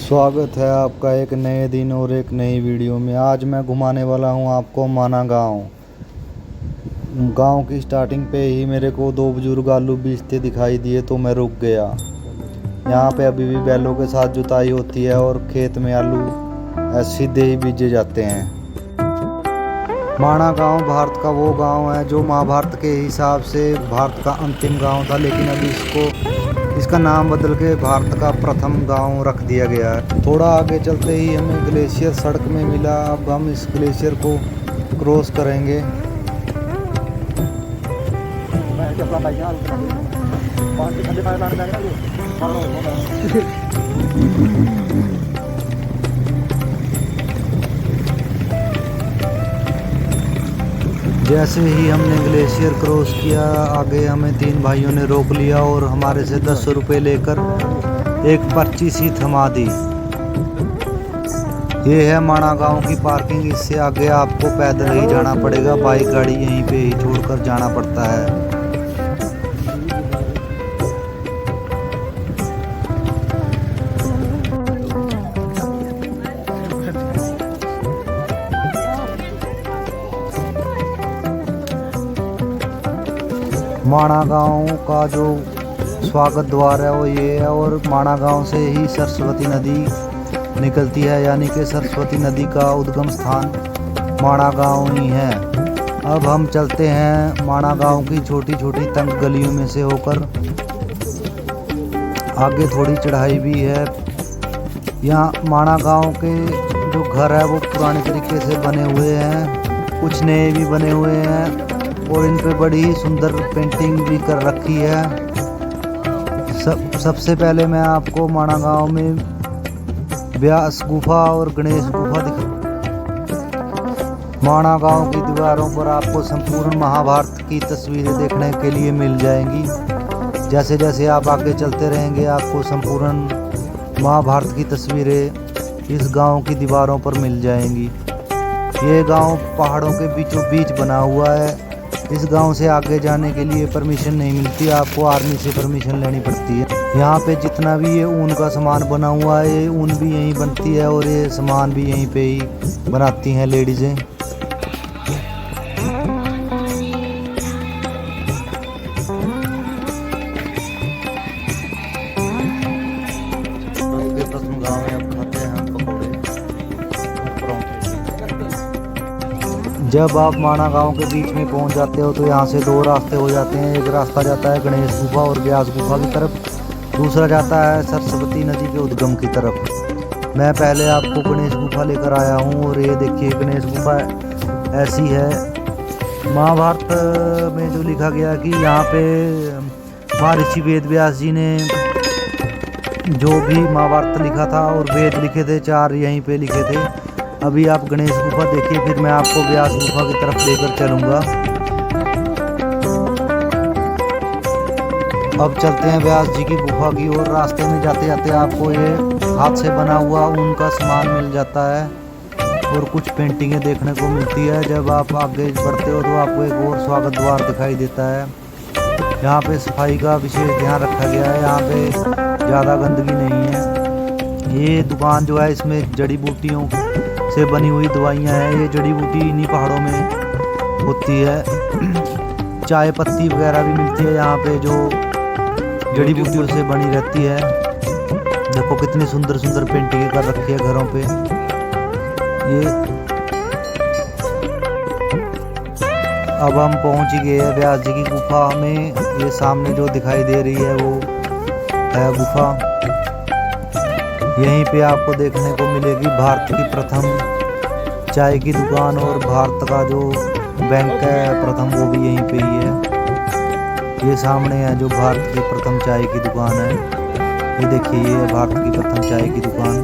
स्वागत है आपका एक नए दिन और एक नई वीडियो में। आज मैं घुमाने वाला हूं आपको माना गांव। गांव की स्टार्टिंग पे ही मेरे को दो बुजुर्ग आलू बीजते दिखाई दिए तो मैं रुक गया। यहां पे अभी भी बैलों के साथ जुताई होती है और खेत में आलू सीधे ही बीजे जाते हैं। माना गांव भारत का वो गांव है जो महाभारत के हिसाब से भारत का अंतिम गांव था, लेकिन अभी इसका नाम बदल के भारत का प्रथम गांव रख दिया गया है। थोड़ा आगे चलते ही हमें ग्लेशियर सड़क में मिला। अब हम इस ग्लेशियर को क्रॉस करेंगे। जैसे ही हमने ग्लेशियर क्रॉस किया, आगे हमें तीन भाइयों ने रोक लिया और हमारे से 10 रुपये लेकर एक पर्ची सी थमा दी। ये है माना गांव की पार्किंग। इससे आगे आपको पैदल ही जाना पड़ेगा, बाइक गाड़ी यहीं पे ही छोड़कर जाना पड़ता है। माना गांव का जो स्वागत द्वार है वो ये है, और माना गांव से ही सरस्वती नदी निकलती है, यानी कि सरस्वती नदी का उद्गम स्थान माना गांव ही है। अब हम चलते हैं माना गांव की छोटी छोटी तंग गलियों में से होकर। आगे थोड़ी चढ़ाई भी है। यहाँ माना गांव के जो घर है वो पुराने तरीके से बने हुए हैं, कुछ नए भी बने हुए हैं और इन पे बड़ी ही सुंदर पेंटिंग भी कर रखी है। सबसे पहले मैं आपको माना गांव में व्यास गुफा और गणेश गुफा दिखा। माना गांव की दीवारों पर आपको संपूर्ण महाभारत की तस्वीरें देखने के लिए मिल जाएंगी। जैसे जैसे आप आगे चलते रहेंगे आपको संपूर्ण महाभारत की तस्वीरें इस गांव की दीवारों पर मिल जाएंगी। ये गांव पहाड़ों के बीचों बीच बना हुआ है। इस गांव से आगे जाने के लिए परमिशन नहीं मिलती, आपको आर्मी से परमिशन लेनी पड़ती है। यहाँ पे जितना भी ये ऊन का सामान बना हुआ है, ये ऊन भी यहीं बनती है और ये सामान भी यहीं पे ही बनाती हैं लेडीज़ें। जब आप माना गांव के बीच में पहुंच जाते हो तो यहाँ से दो रास्ते हो जाते हैं। एक रास्ता जाता है गणेश गुफा और व्यास गुफा की तरफ, दूसरा जाता है सरस्वती नदी के उद्गम की तरफ। मैं पहले आपको गणेश गुफा लेकर आया हूँ और ये देखिए गणेश गुफा ऐसी है। महाभारत में जो लिखा गया कि यहाँ पे महर्षि वेद व्यास जी ने जो भी महाभारत लिखा था और वेद लिखे थे 4 यहीं पे लिखे थे। अभी आप गणेश गुफा देखिए, फिर मैं आपको व्यास गुफा की तरफ लेकर चलूँगा। अब चलते हैं व्यास जी की गुफा की ओर। रास्ते में जाते जाते आपको ये हाथ से बना हुआ ऊन का सामान मिल जाता है और कुछ पेंटिंगें देखने को मिलती है। जब आप आगे बढ़ते हो तो आपको एक और स्वागत द्वार दिखाई देता है। यहाँ पे सफाई का विशेष ध्यान रखा गया है, यहाँ पे ज़्यादा गंदगी नहीं है। ये दुकान जो है इसमें जड़ी बूटियों से बनी हुई दवाइयाँ हैं। ये जड़ी बूटी इन्हीं पहाड़ों में होती है। चाय पत्ती वगैरह भी मिलती है यहाँ पे जो जड़ी बूटियों से बनी रहती है। देखो कितनी सुंदर सुंदर पेंटिंगें कर रखी है घरों पे। ये अब हम पहुँच गए हैं व्यास जी की गुफा में। ये सामने जो दिखाई दे रही है वो है गुफा। यहीं पे आपको देखने को मिलेगी भारत की प्रथम चाय की दुकान, और भारत का जो बैंक है प्रथम वो भी यहीं पे ही है। ये सामने है जो भारत की प्रथम चाय की दुकान है। ये देखिए ये है भारत की प्रथम चाय की दुकान,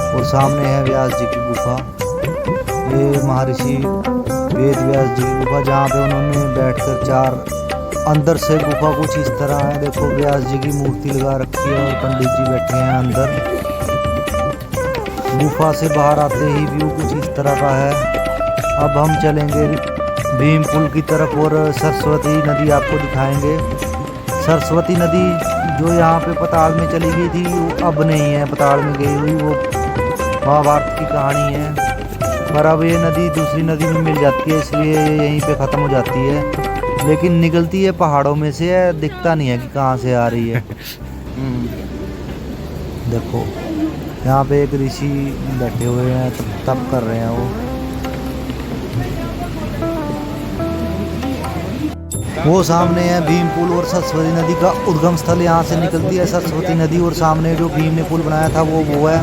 और सामने है व्यास जी की गुफा। ये महर्षि वेद व्यास जी की गुफा, जहाँ पे उन्होंने बैठकर 4 अंदर से गुफा कुछ इस तरह है। देखो व्यास जी की मूर्ति लगा रखी है और पंडित जी बैठे हैं अंदर। गुफा से बाहर आते ही व्यू कुछ इस तरह का है। अब हम चलेंगे भीम पुल की तरफ और सरस्वती नदी आपको दिखाएंगे। सरस्वती नदी जो यहाँ पे पाताल में चली गई थी वो अब नहीं है पाताल में गई हुई, वो महाभारत की कहानी है। पर अब ये नदी दूसरी नदी में मिल जाती है, इसलिए ये यहीं पे ख़त्म हो जाती है। लेकिन निकलती है पहाड़ों में से है, दिखता नहीं है कि कहाँ से आ रही है। देखो यहाँ पे एक ऋषि बैठे हुए हैं, तप कर रहे हैं वो सामने है भीम पुल और सरस्वती नदी का उद्गम स्थल यहाँ से निकलती है सरस्वती नदी, और सामने जो भीम ने पुल बनाया था वो है।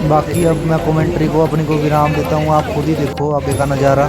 बाकी अब मैं कमेंट्री को अपनी को विराम देता हूँ, आप खुद ही देखो आगे का नज़ारा।